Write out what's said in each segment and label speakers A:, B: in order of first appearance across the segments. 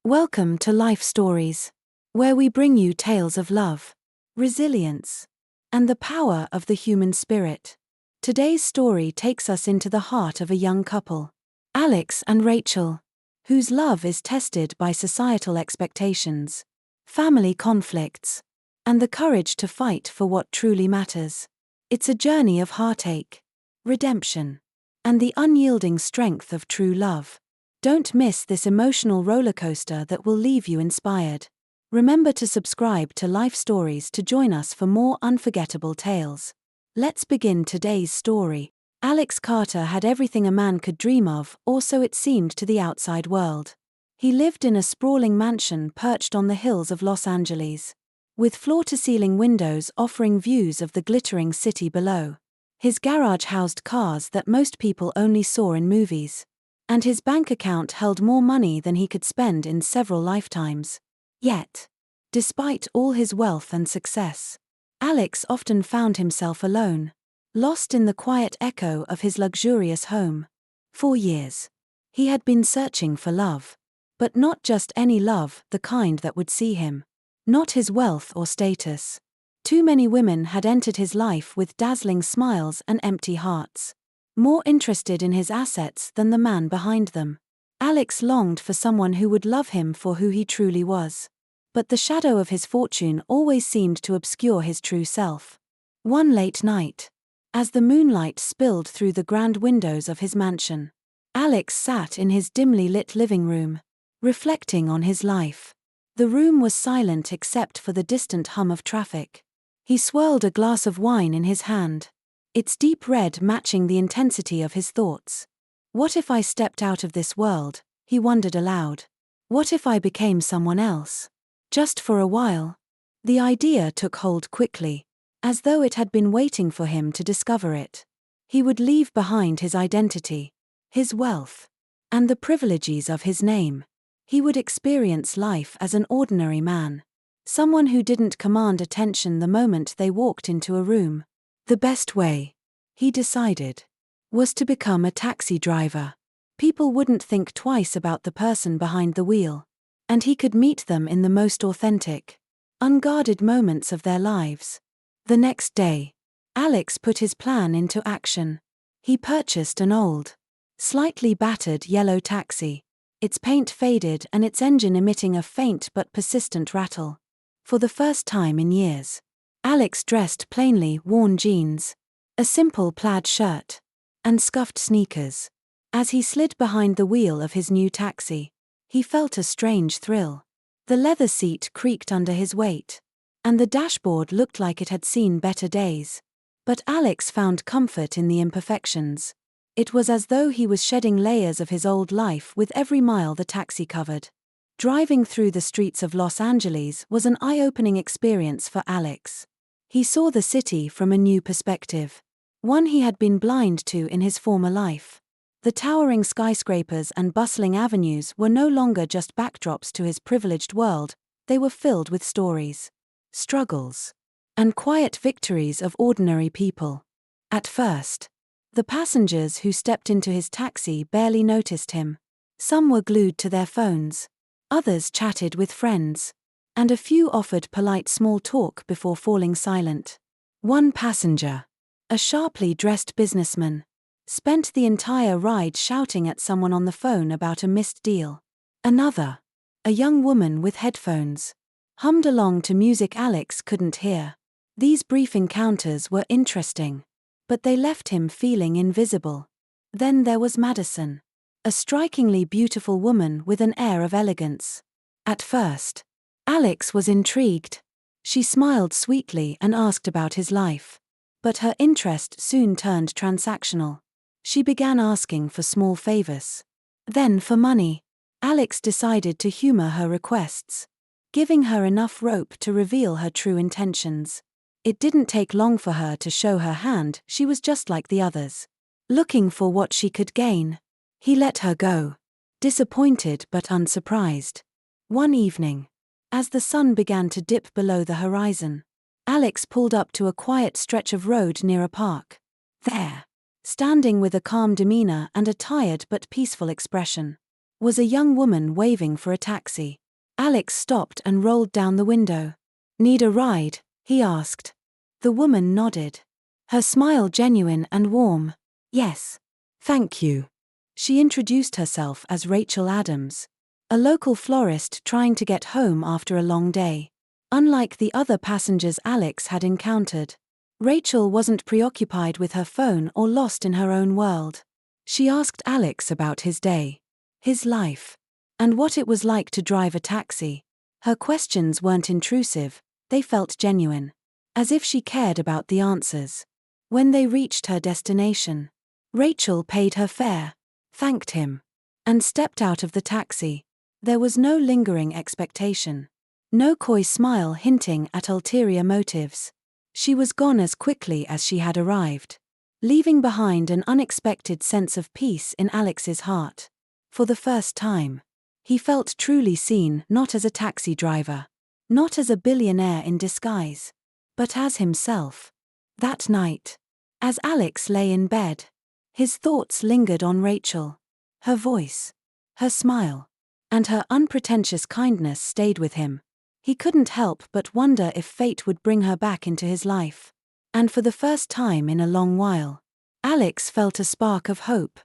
A: Welcome to Life Stories, where we bring you tales of love, resilience, and the power of the human spirit. Today's story takes us into the heart of a young couple, Alex and Rachel, whose love is tested by societal expectations, family conflicts, and the courage to fight for what truly matters. It's a journey of heartache, redemption, and the unyielding strength of true love. Don't miss this emotional rollercoaster that will leave you inspired. Remember to subscribe to Life Stories to join us for more unforgettable tales. Let's begin today's story. Alex Carter had everything a man could dream of, or so it seemed to the outside world. He lived in a sprawling mansion perched on the hills of Los Angeles, with floor-to-ceiling windows offering views of the glittering city below. His garage housed cars that most people only saw in movies, and his bank account held more money than he could spend in several lifetimes. Yet, despite all his wealth and success, Alex often found himself alone, lost in the quiet echo of his luxurious home. For years, he had been searching for love, but not just any love, the kind that would see him. Not his wealth or status. Too many women had entered his life with dazzling smiles and empty hearts, more interested in his assets than the man behind them. Alex longed for someone who would love him for who he truly was. But the shadow of his fortune always seemed to obscure his true self. One late night, as the moonlight spilled through the grand windows of his mansion, Alex sat in his dimly lit living room, reflecting on his life. The room was silent except for the distant hum of traffic. He swirled a glass of wine in his hand, its deep red matching the intensity of his thoughts. What if I stepped out of this world, he wondered aloud. What if I became someone else? Just for a while. The idea took hold quickly, as though it had been waiting for him to discover it. He would leave behind his identity, his wealth, and the privileges of his name. He would experience life as an ordinary man, someone who didn't command attention the moment they walked into a room. The best way, he decided, was to become a taxi driver. People wouldn't think twice about the person behind the wheel, and he could meet them in the most authentic, unguarded moments of their lives. The next day, Alex put his plan into action. He purchased an old, slightly battered yellow taxi, its paint faded and its engine emitting a faint but persistent rattle. For the first time in years, Alex dressed plainly worn jeans, a simple plaid shirt, and scuffed sneakers. As he slid behind the wheel of his new taxi, he felt a strange thrill. The leather seat creaked under his weight, and the dashboard looked like it had seen better days. But Alex found comfort in the imperfections. It was as though he was shedding layers of his old life with every mile the taxi covered. Driving through the streets of Los Angeles was an eye-opening experience for Alex. He saw the city from a new perspective, one he had been blind to in his former life. The towering skyscrapers and bustling avenues were no longer just backdrops to his privileged world, they were filled with stories, struggles, and quiet victories of ordinary people. At first, the passengers who stepped into his taxi barely noticed him. Some were glued to their phones, others chatted with friends, and a few offered polite small talk before falling silent. One passenger, a sharply dressed businessman, spent the entire ride shouting at someone on the phone about a missed deal. Another, a young woman with headphones, hummed along to music Alex couldn't hear. These brief encounters were interesting, but they left him feeling invisible. Then there was Madison, a strikingly beautiful woman with an air of elegance. At first, Alex was intrigued. She smiled sweetly and asked about his life. But her interest soon turned transactional. She began asking for small favors. Then for money. Alex decided to humor her requests, giving her enough rope to reveal her true intentions. It didn't take long for her to show her hand. She was just like the others, looking for what she could gain. He let her go, disappointed but unsurprised. One evening, as the sun began to dip below the horizon, Alex pulled up to a quiet stretch of road near a park. There, standing with a calm demeanor and a tired but peaceful expression, was a young woman waving for a taxi. Alex stopped and rolled down the window. "Need a ride?" he asked. The woman nodded. Her smile genuine and warm. "Yes. Thank you." She introduced herself as Rachel Adams, a local florist trying to get home after a long day. Unlike the other passengers Alex had encountered, Rachel wasn't preoccupied with her phone or lost in her own world. She asked Alex about his day, his life, and what it was like to drive a taxi. Her questions weren't intrusive, they felt genuine, as if she cared about the answers. When they reached her destination, Rachel paid her fare, thanked him, and stepped out of the taxi. There was no lingering expectation, no coy smile hinting at ulterior motives. She was gone as quickly as she had arrived, leaving behind an unexpected sense of peace in Alex's heart. For the first time, he felt truly seen, not as a taxi driver, not as a billionaire in disguise, but as himself. That night, as Alex lay in bed, his thoughts lingered on Rachel. Her voice, her smile, and her unpretentious kindness stayed with him. He couldn't help but wonder if fate would bring her back into his life. And for the first time in a long while, Alex felt a spark of hope.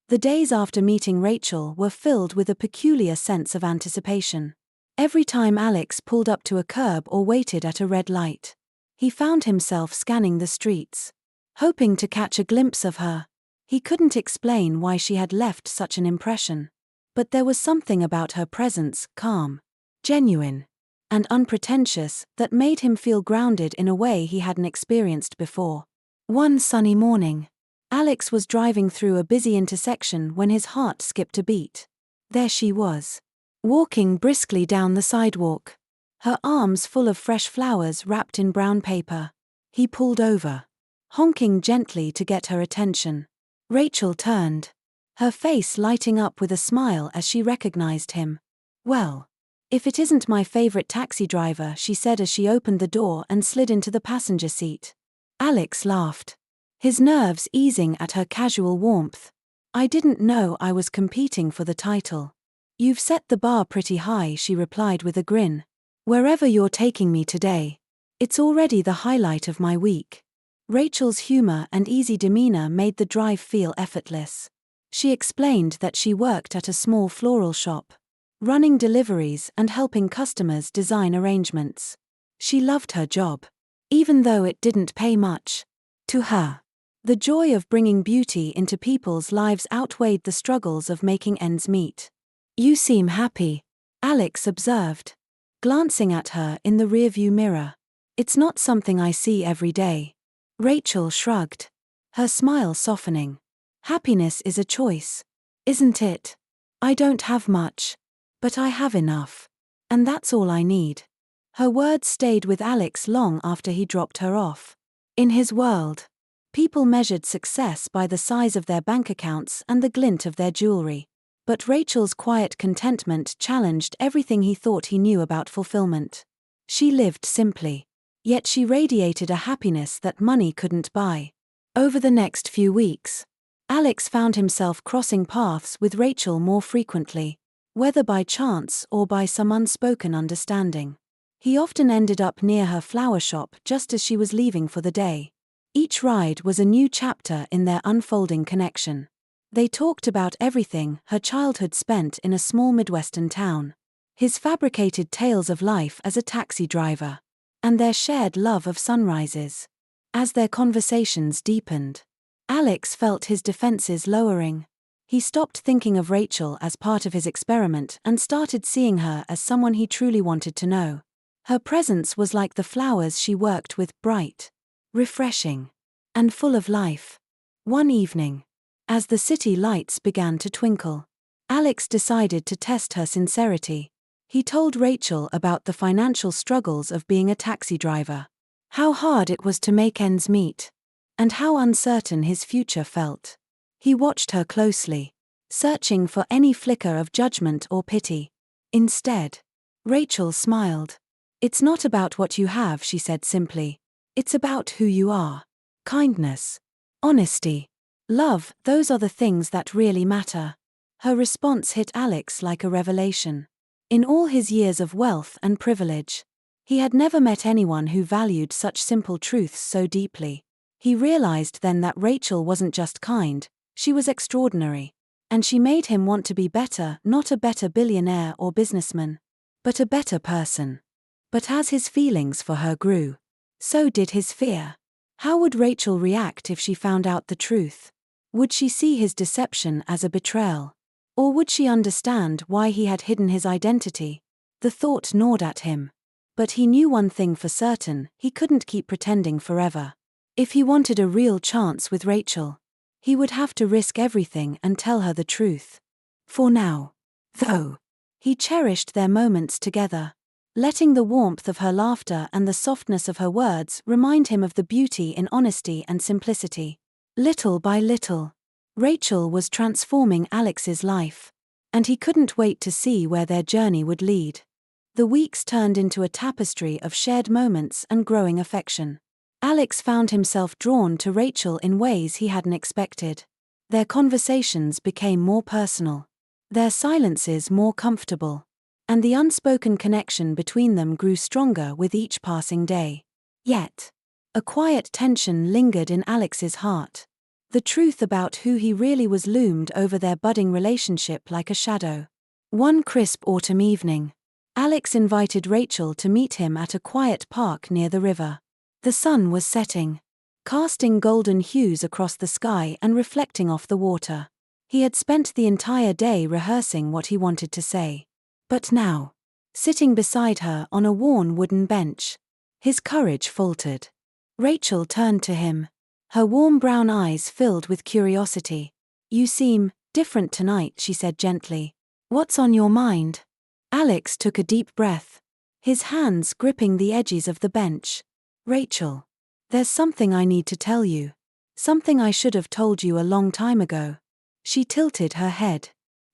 A: The days after meeting Rachel were filled with a peculiar sense of anticipation. Every time Alex pulled up to a curb or waited at a red light, he found himself scanning the streets, hoping to catch a glimpse of her. He couldn't explain why she had left such an impression, but there was something about her presence, calm, genuine, and unpretentious, that made him feel grounded in a way he hadn't experienced before. One sunny morning, Alex was driving through a busy intersection when his heart skipped a beat. There she was, walking briskly down the sidewalk, her arms full of fresh flowers wrapped in brown paper. He pulled over, honking gently to get her attention. Rachel turned, her face lighting up with a smile as she recognized him. "Well, if it isn't my favorite taxi driver," she said as she opened the door and slid into the passenger seat. Alex laughed, his nerves easing at her casual warmth. "I didn't know I was competing for the title." "You've set the bar pretty high," she replied with a grin. "Wherever you're taking me today, it's already the highlight of my week." Rachel's humor and easy demeanor made the drive feel effortless. She explained that she worked at a small floral shop, running deliveries and helping customers design arrangements. She loved her job, even though it didn't pay much. To her, the joy of bringing beauty into people's lives outweighed the struggles of making ends meet. "You seem happy," Alex observed, glancing at her in the rearview mirror. "It's not something I see every day." Rachel shrugged, her smile softening. "Happiness is a choice, isn't it? I don't have much, but I have enough. And that's all I need." Her words stayed with Alex long after he dropped her off. In his world, people measured success by the size of their bank accounts and the glint of their jewelry. But Rachel's quiet contentment challenged everything he thought he knew about fulfillment. She lived simply, yet she radiated a happiness that money couldn't buy. Over the next few weeks, Alex found himself crossing paths with Rachel more frequently, whether by chance or by some unspoken understanding. He often ended up near her flower shop just as she was leaving for the day. Each ride was a new chapter in their unfolding connection. They talked about everything: her childhood spent in a small Midwestern town, his fabricated tales of life as a taxi driver, and their shared love of sunrises. As their conversations deepened, Alex felt his defenses lowering. He stopped thinking of Rachel as part of his experiment and started seeing her as someone he truly wanted to know. Her presence was like the flowers she worked with, bright, refreshing, and full of life. One evening, as the city lights began to twinkle, Alex decided to test her sincerity. He told Rachel about the financial struggles of being a taxi driver, how hard it was to make ends meet, and how uncertain his future felt. He watched her closely, searching for any flicker of judgment or pity. Instead, Rachel smiled. "It's not about what you have," she said simply. "It's about who you are. Kindness, honesty, love, those are the things that really matter." Her response hit Alex like a revelation. In all his years of wealth and privilege, he had never met anyone who valued such simple truths so deeply. He realized then that Rachel wasn't just kind, she was extraordinary. And she made him want to be better, not a better billionaire or businessman, but a better person. But as his feelings for her grew, so did his fear. How would Rachel react if she found out the truth? Would she see his deception as a betrayal? Or would she understand why he had hidden his identity? The thought gnawed at him. But he knew one thing for certain, he couldn't keep pretending forever. If he wanted a real chance with Rachel, he would have to risk everything and tell her the truth. For now, though, he cherished their moments together, letting the warmth of her laughter and the softness of her words remind him of the beauty in honesty and simplicity. Little by little, Rachel was transforming Alex's life, and he couldn't wait to see where their journey would lead. The weeks turned into a tapestry of shared moments and growing affection. Alex found himself drawn to Rachel in ways he hadn't expected. Their conversations became more personal, their silences more comfortable, and the unspoken connection between them grew stronger with each passing day. Yet, a quiet tension lingered in Alex's heart. The truth about who he really was loomed over their budding relationship like a shadow. One crisp autumn evening, Alex invited Rachel to meet him at a quiet park near the river. The sun was setting, casting golden hues across the sky and reflecting off the water. He had spent the entire day rehearsing what he wanted to say. But now, sitting beside her on a worn wooden bench, his courage faltered. Rachel turned to him, her warm brown eyes filled with curiosity. "You seem different tonight," she said gently. "What's on your mind?" Alex took a deep breath, his hands gripping the edges of the bench. "Rachel, there's something I need to tell you. Something I should have told you a long time ago." She tilted her head,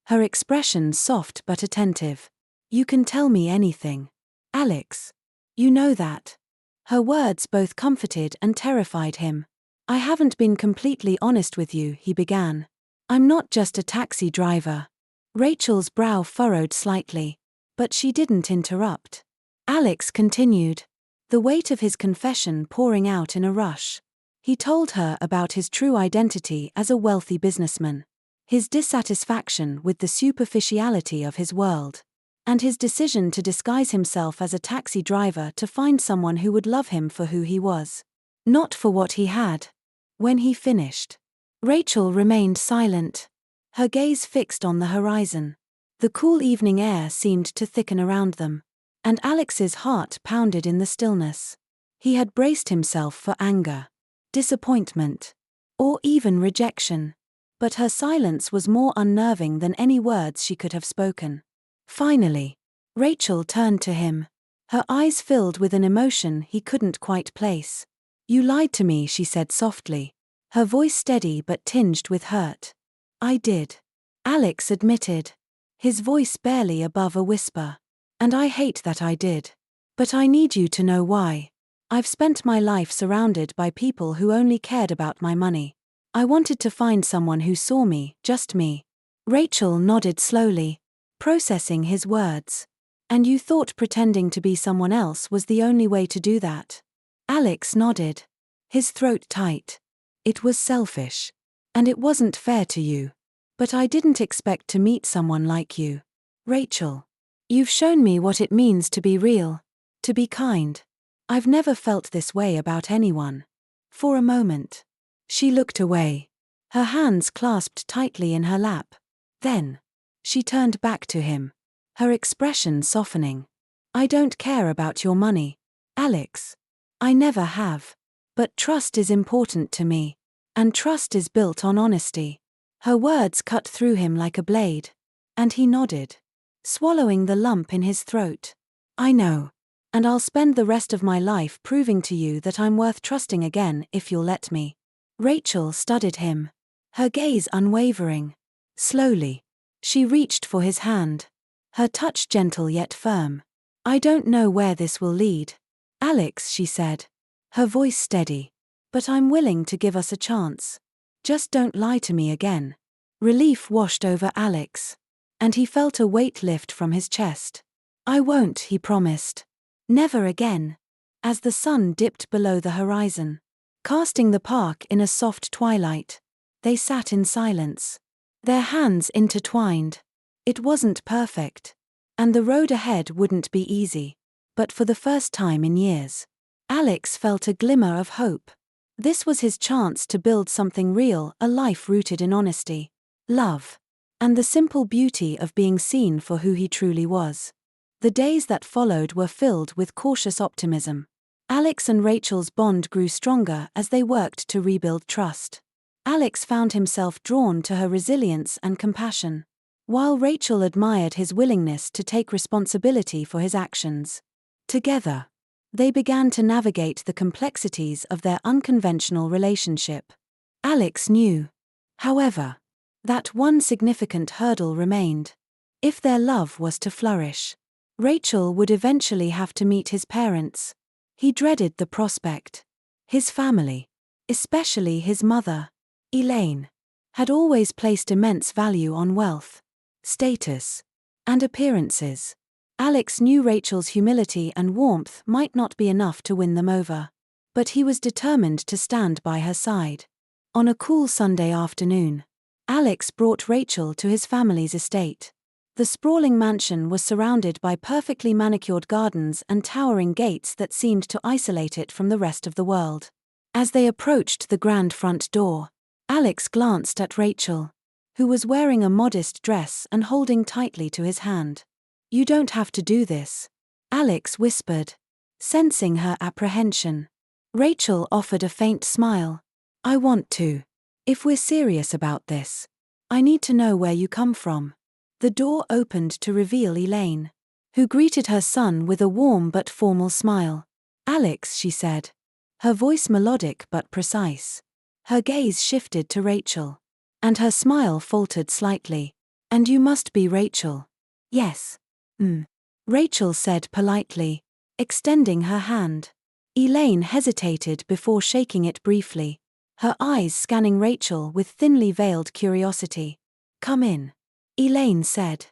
A: her expression soft but attentive. "You can tell me anything, Alex. You know that." Her words both comforted and terrified him. "I haven't been completely honest with you," he began. "I'm not just a taxi driver." Rachel's brow furrowed slightly, but she didn't interrupt. Alex continued, the weight of his confession pouring out in a rush. He told her about his true identity as a wealthy businessman, his dissatisfaction with the superficiality of his world, and his decision to disguise himself as a taxi driver to find someone who would love him for who he was, not for what he had. When he finished, Rachel remained silent, her gaze fixed on the horizon. The cool evening air seemed to thicken around them, and Alex's heart pounded in the stillness. He had braced himself for anger, disappointment, or even rejection. But her silence was more unnerving than any words she could have spoken. Finally, Rachel turned to him, her eyes filled with an emotion he couldn't quite place. "You lied to me," she said softly, her voice steady but tinged with hurt. "I did," Alex admitted, his voice barely above a whisper. "And I hate that I did. But I need you to know why. I've spent my life surrounded by people who only cared about my money. I wanted to find someone who saw me, just me." Rachel nodded slowly, processing his words. "And you thought pretending to be someone else was the only way to do that?" Alex nodded, his throat tight. "It was selfish. And it wasn't fair to you. But I didn't expect to meet someone like you. Rachel, you've shown me what it means to be real, to be kind. I've never felt this way about anyone." For a moment, she looked away, her hands clasped tightly in her lap. Then, she turned back to him, her expression softening. "I don't care about your money, Alex. I never have. But trust is important to me. And trust is built on honesty." Her words cut through him like a blade, and he nodded, swallowing the lump in his throat. "I know. And I'll spend the rest of my life proving to you that I'm worth trusting again if you'll let me." Rachel studied him, her gaze unwavering. Slowly, she reached for his hand, her touch gentle yet firm. "I don't know where this will lead, Alex," she said, her voice steady. "But I'm willing to give us a chance. Just don't lie to me again." Relief washed over Alex, and he felt a weight lift from his chest. "I won't," he promised. "Never again." As the sun dipped below the horizon, casting the park in a soft twilight, they sat in silence, their hands intertwined. It wasn't perfect, and the road ahead wouldn't be easy, but for the first time in years, Alex felt a glimmer of hope. This was his chance to build something real, a life rooted in honesty, love, and the simple beauty of being seen for who he truly was. The days that followed were filled with cautious optimism. Alex and Rachel's bond grew stronger as they worked to rebuild trust. Alex found himself drawn to her resilience and compassion, while Rachel admired his willingness to take responsibility for his actions. Together, they began to navigate the complexities of their unconventional relationship. Alex knew, however, that one significant hurdle remained. If their love was to flourish, Rachel would eventually have to meet his parents. He dreaded the prospect. His family, especially his mother, Elaine, had always placed immense value on wealth, status, and appearances. Alex knew Rachel's humility and warmth might not be enough to win them over, but he was determined to stand by her side. On a cool Sunday afternoon, Alex brought Rachel to his family's estate. The sprawling mansion was surrounded by perfectly manicured gardens and towering gates that seemed to isolate it from the rest of the world. As they approached the grand front door, Alex glanced at Rachel, who was wearing a modest dress and holding tightly to his hand. "You don't have to do this," Alex whispered, sensing her apprehension. Rachel offered a faint smile. "I want to. If we're serious about this, I need to know where you come from." The door opened to reveal Elaine, who greeted her son with a warm but formal smile. "Alex," she said, her voice melodic but precise. Her gaze shifted to Rachel, and her smile faltered slightly. "And you must be Rachel." "Yes." Rachel said politely, extending her hand. Elaine hesitated before shaking it briefly, her eyes scanning Rachel with thinly veiled curiosity. "Come in," Elaine said,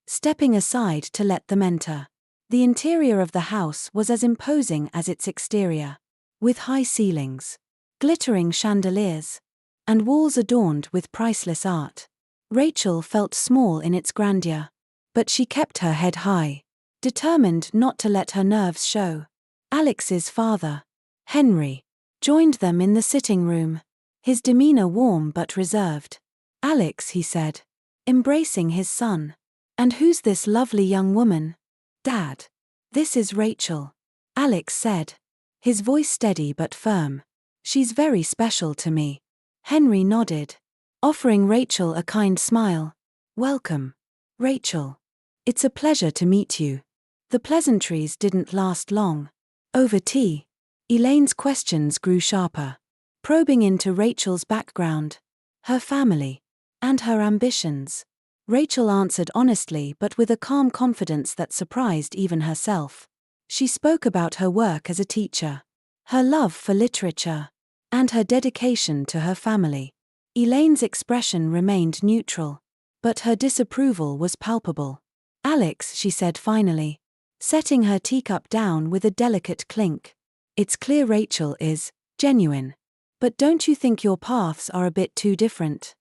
A: stepping aside to let them enter. The interior of the house was as imposing as its exterior, with high ceilings, glittering chandeliers, and walls adorned with priceless art. Rachel felt small in its grandeur, but she kept her head high, determined not to let her nerves show. Alex's father, Henry, joined them in the sitting room, his demeanor warm but reserved. "Alex," he said, embracing his son. "And who's this lovely young woman?" "Dad. This is Rachel," Alex said, his voice steady but firm. "She's very special to me." Henry nodded, offering Rachel a kind smile. "Welcome, Rachel. It's a pleasure to meet you." The pleasantries didn't last long. Over tea, Elaine's questions grew sharper, probing into Rachel's background, her family, and her ambitions. Rachel answered honestly but with a calm confidence that surprised even herself. She spoke about her work as a teacher, her love for literature, and her dedication to her family. Elaine's expression remained neutral, but her disapproval was palpable. "Alex," she said finally, setting her teacup down with a delicate clink. "It's clear Rachel is genuine. But don't you think your paths are a bit too different?"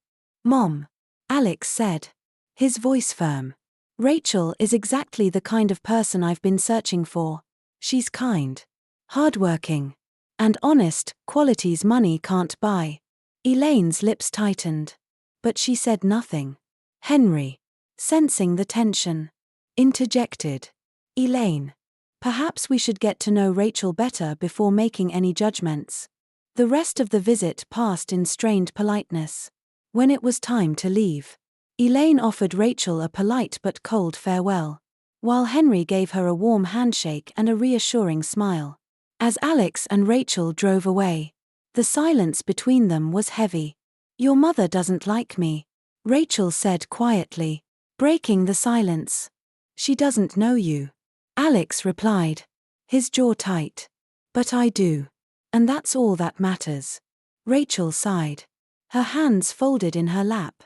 A: "Mom," Alex said, his voice firm. "Rachel is exactly the kind of person I've been searching for. She's kind, hardworking, and honest, qualities money can't buy." Elaine's lips tightened, but she said nothing. Henry, sensing the tension, interjected. "Elaine, perhaps we should get to know Rachel better before making any judgments." The rest of the visit passed in strained politeness. When it was time to leave, Elaine offered Rachel a polite but cold farewell, while Henry gave her a warm handshake and a reassuring smile. As Alex and Rachel drove away, the silence between them was heavy. "Your mother doesn't like me," Rachel said quietly, breaking the silence. "She doesn't know you," Alex replied, his jaw tight. "But I do. And that's all that matters." Rachel sighed, her hands folded in her lap.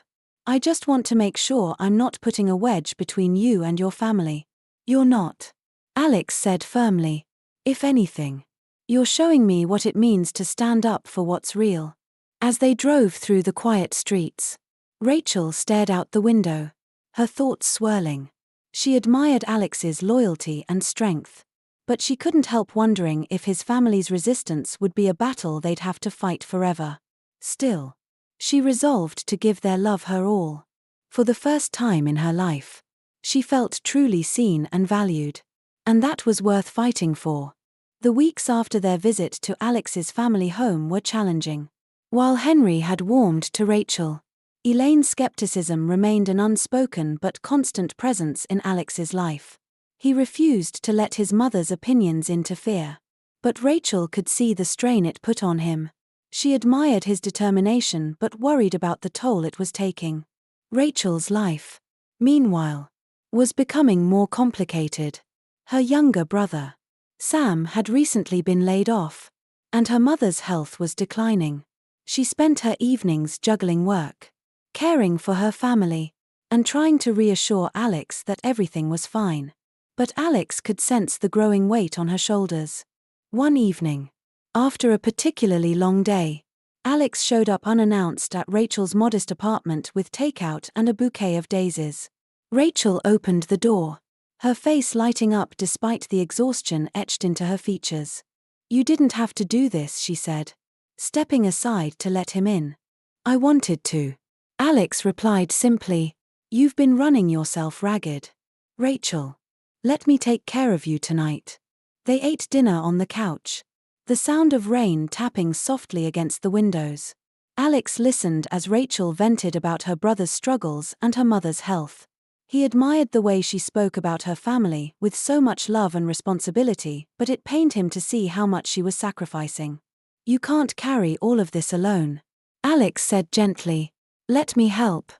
A: I just want to make sure I'm not putting a wedge between you and your family. You're not, Alex said firmly. If anything, you're showing me what it means to stand up for what's real. As they drove through the quiet streets, Rachel stared out the window, her thoughts swirling. She admired Alex's loyalty and strength, but she couldn't help wondering if his family's resistance would be a battle they'd have to fight forever. Still, she resolved to give their love her all. For the first time in her life, she felt truly seen and valued. And that was worth fighting for. The weeks after their visit to Alex's family home were challenging. While Henry had warmed to Rachel, Elaine's skepticism remained an unspoken but constant presence in Alex's life. He refused to let his mother's opinions interfere. But Rachel could see the strain it put on him. She admired his determination but worried about the toll it was taking. Rachel's life, meanwhile, was becoming more complicated. Her younger brother, Sam, had recently been laid off, and her mother's health was declining. She spent her evenings juggling work, caring for her family, and trying to reassure Alex that everything was fine. But Alex could sense the growing weight on her shoulders. One evening, after a particularly long day, Alex showed up unannounced at Rachel's modest apartment with takeout and a bouquet of daisies. Rachel opened the door, her face lighting up despite the exhaustion etched into her features. "You didn't have to do this," she said, stepping aside to let him in. "I wanted to," Alex replied simply. "You've been running yourself ragged. Rachel, let me take care of you tonight." They ate dinner on the couch, the sound of rain tapping softly against the windows. Alex listened as Rachel vented about her brother's struggles and her mother's health. He admired the way she spoke about her family with so much love and responsibility, but it pained him to see how much she was sacrificing. "You can't carry all of this alone," Alex said gently. "Let me help."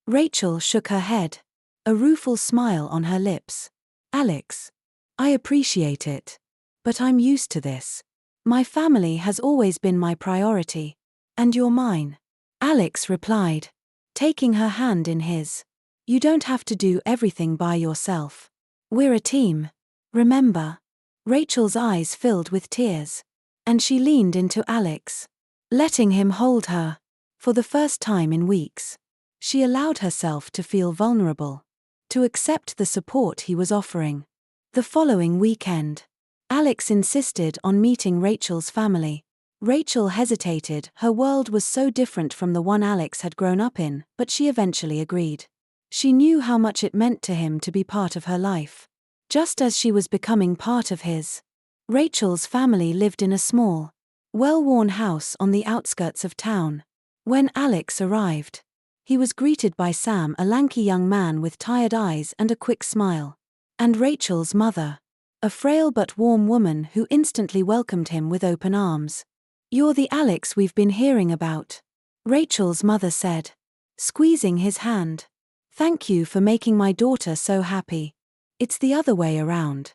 A: Rachel shook her head, a rueful smile on her lips. "Alex, I appreciate it, but I'm used to this. My family has always been my priority, and you're mine," Alex replied, taking her hand in his. "You don't have to do everything by yourself. We're a team, remember?" Rachel's eyes filled with tears, and she leaned into Alex, letting him hold her. For the first time in weeks, she allowed herself to feel vulnerable, to accept the support he was offering. The following weekend, Alex insisted on meeting Rachel's family. Rachel hesitated, her world was so different from the one Alex had grown up in, but she eventually agreed. She knew how much it meant to him to be part of her life, just as she was becoming part of his. Rachel's family lived in a small, well-worn house on the outskirts of town. When Alex arrived, he was greeted by Sam, a lanky young man with tired eyes and a quick smile, and Rachel's mother, a frail but warm woman who instantly welcomed him with open arms. "You're the Alex we've been hearing about," Rachel's mother said, squeezing his hand. "Thank you for making my daughter so happy. It's the other way around."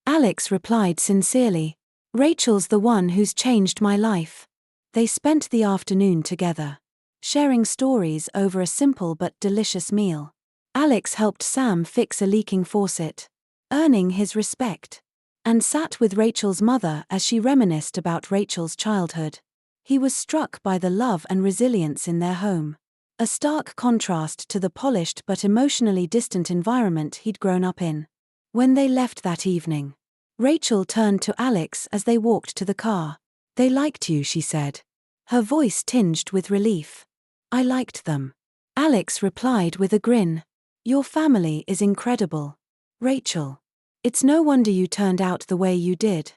A: Alex replied sincerely. "Rachel's the one who's changed my life." They spent the afternoon together, sharing stories over a simple but delicious meal. Alex helped Sam fix a leaking faucet, earning his respect, and sat with Rachel's mother as she reminisced about Rachel's childhood. He was struck by the love and resilience in their home, a stark contrast to the polished but emotionally distant environment he'd grown up in. When they left that evening, Rachel turned to Alex as they walked to the car. "They liked you," she said, her voice tinged with relief. "I liked them," Alex replied with a grin. "Your family is incredible, Rachel. It's no wonder you turned out the way you did."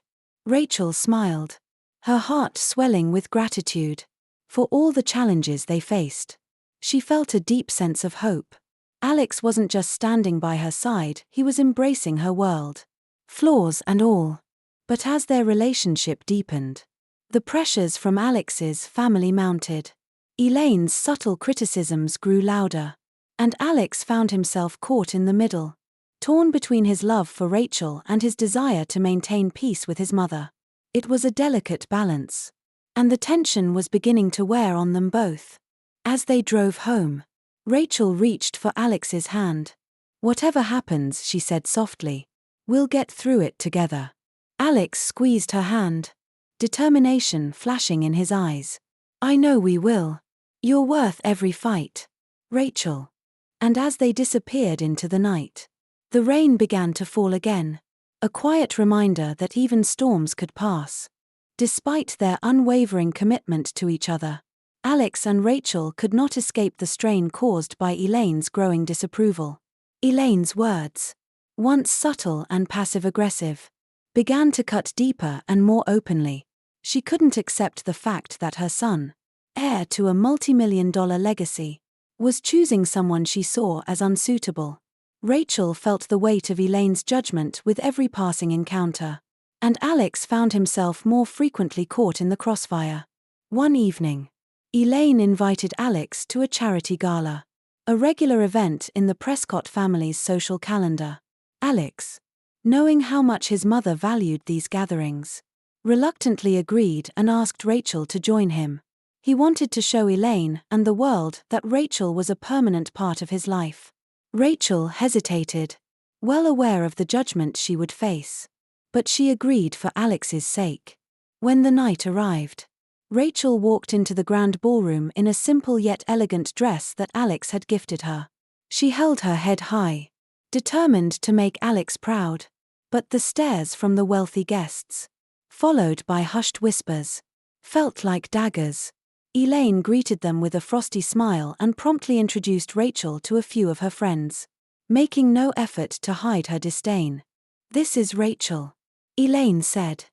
A: Rachel smiled, her heart swelling with gratitude. For all the challenges they faced, she felt a deep sense of hope. Alex wasn't just standing by her side, he was embracing her world, flaws and all. But as their relationship deepened, the pressures from Alex's family mounted. Elaine's subtle criticisms grew louder, and Alex found himself caught in the middle, torn between his love for Rachel and his desire to maintain peace with his mother. It was a delicate balance, and the tension was beginning to wear on them both. As they drove home, Rachel reached for Alex's hand. "Whatever happens," she said softly, "we'll get through it together." Alex squeezed her hand, determination flashing in his eyes. "I know we will. You're worth every fight, Rachel." And as they disappeared into the night, the rain began to fall again, a quiet reminder that even storms could pass. Despite their unwavering commitment to each other, Alex and Rachel could not escape the strain caused by Elaine's growing disapproval. Elaine's words, once subtle and passive-aggressive, began to cut deeper and more openly. She couldn't accept the fact that her son, heir to a multi-million-dollar legacy, was choosing someone she saw as unsuitable. Rachel felt the weight of Elaine's judgment with every passing encounter, and Alex found himself more frequently caught in the crossfire. One evening, Elaine invited Alex to a charity gala, a regular event in the Prescott family's social calendar. Alex, knowing how much his mother valued these gatherings, reluctantly agreed and asked Rachel to join him. He wanted to show Elaine and the world that Rachel was a permanent part of his life. Rachel hesitated, well aware of the judgment she would face. But she agreed for Alex's sake. When the night arrived, Rachel walked into the grand ballroom in a simple yet elegant dress that Alex had gifted her. She held her head high, determined to make Alex proud. But the stares from the wealthy guests, followed by hushed whispers, felt like daggers. Elaine greeted them with a frosty smile and promptly introduced Rachel to a few of her friends, making no effort to hide her disdain. "This is Rachel," Elaine said.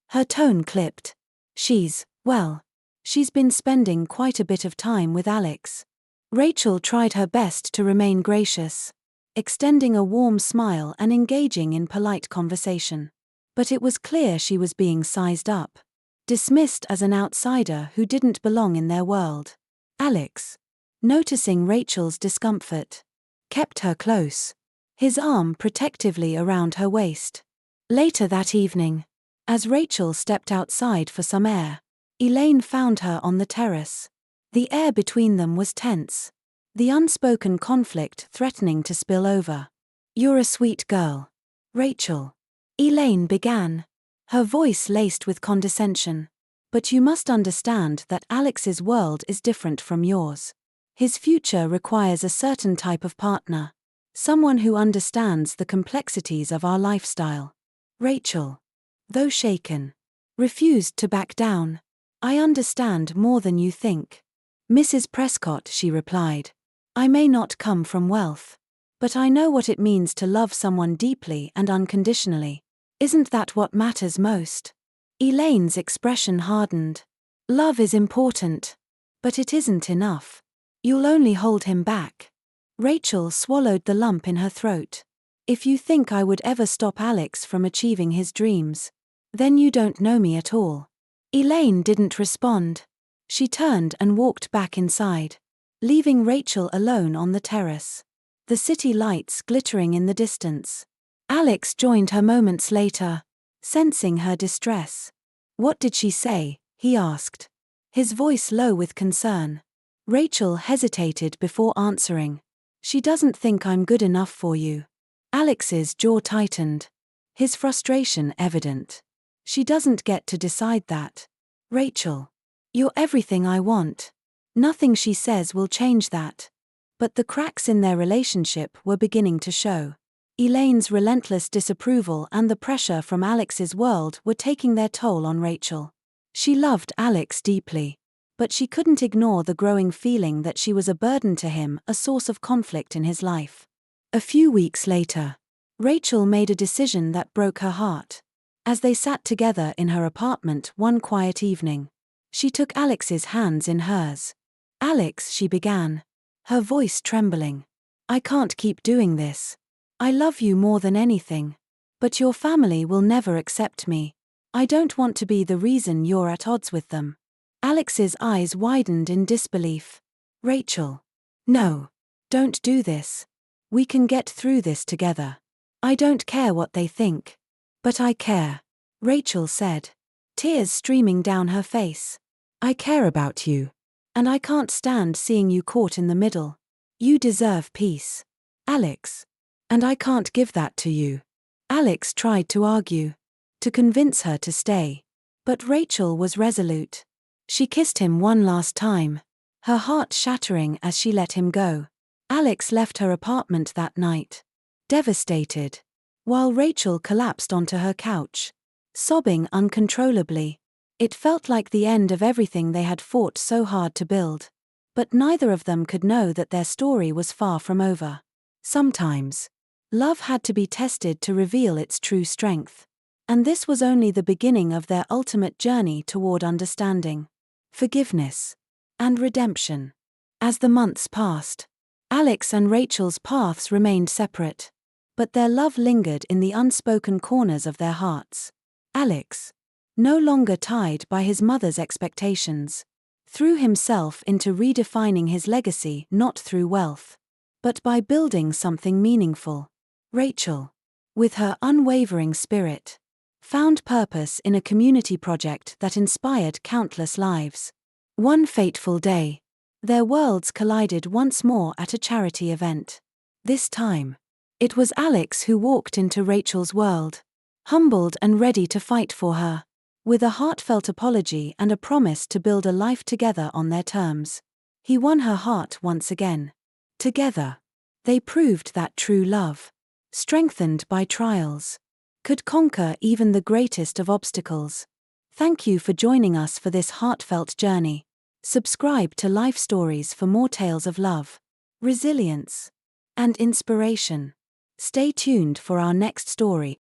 A: Her tone clipped. She's been spending quite a bit of time with Alex." Rachel tried her best to remain gracious, extending a warm smile and engaging in polite conversation. But it was clear she was being sized up, dismissed as an outsider who didn't belong in their world. Alex, noticing Rachel's discomfort, kept her close, his arm protectively around her waist. Later that evening, as Rachel stepped outside for some air, Elaine found her on the terrace. The air between them was tense, the unspoken conflict threatening to spill over. "You're a sweet girl, Rachel," Elaine began, her voice laced with condescension. "But you must understand that Alex's world is different from yours. His future requires a certain type of partner, someone who understands the complexities of our lifestyle." Rachel, though shaken, refused to back down. "I understand more than you think, Mrs. Prescott," she replied. "I may not come from wealth, but I know what it means to love someone deeply and unconditionally. Isn't that what matters most?" Elaine's expression hardened. "Love is important, but it isn't enough. You'll only hold him back." Rachel swallowed the lump in her throat. "If you think I would ever stop Alex from achieving his dreams, then you don't know me at all." Elaine didn't respond. She turned and walked back inside, leaving Rachel alone on the terrace, the city lights glittering in the distance. Alex joined her moments later, sensing her distress. "What did she say?" he asked, his voice low with concern. Rachel hesitated before answering. "She doesn't think I'm good enough for you." Alex's jaw tightened, his frustration evident. "She doesn't get to decide that, Rachel. You're everything I want. Nothing she says will change that." But the cracks in their relationship were beginning to show. Elaine's relentless disapproval and the pressure from Alex's world were taking their toll on Rachel. She loved Alex deeply, but she couldn't ignore the growing feeling that she was a burden to him, a source of conflict in his life. A few weeks later, Rachel made a decision that broke her heart. As they sat together in her apartment one quiet evening, she took Alex's hands in hers. "Alex," she began, her voice trembling, "I can't keep doing this. I love you more than anything. But your family will never accept me. I don't want to be the reason you're at odds with them." Alex's eyes widened in disbelief. "Rachel. No. Don't do this. We can get through this together. I don't care what they think. But I care," Rachel said, tears streaming down her face. "I care about you. And I can't stand seeing you caught in the middle." You deserve peace, Alex. And I can't give that to you. Alex tried to argue, to convince her to stay. But Rachel was resolute. She kissed him one last time, her heart shattering as she let him go. Alex left her apartment that night, devastated, while Rachel collapsed onto her couch, sobbing uncontrollably. It felt like the end of everything they had fought so hard to build. But neither of them could know that their story was far from over. Sometimes, love had to be tested to reveal its true strength. And this was only the beginning of their ultimate journey toward understanding, forgiveness, and redemption. As the months passed, Alex and Rachel's paths remained separate. But their love lingered in the unspoken corners of their hearts. Alex, no longer tied by his mother's expectations, threw himself into redefining his legacy not through wealth, but by building something meaningful. Rachel, with her unwavering spirit, found purpose in a community project that inspired countless lives. One fateful day, their worlds collided once more at a charity event. This time, it was Alex who walked into Rachel's world, humbled and ready to fight for her, with a heartfelt apology and a promise to build a life together on their terms. He won her heart once again. Together, they proved that true love, strengthened by trials, could conquer even the greatest of obstacles. Thank you for joining us for this heartfelt journey. Subscribe to Life Stories for more tales of love, resilience, and inspiration. Stay tuned for our next story.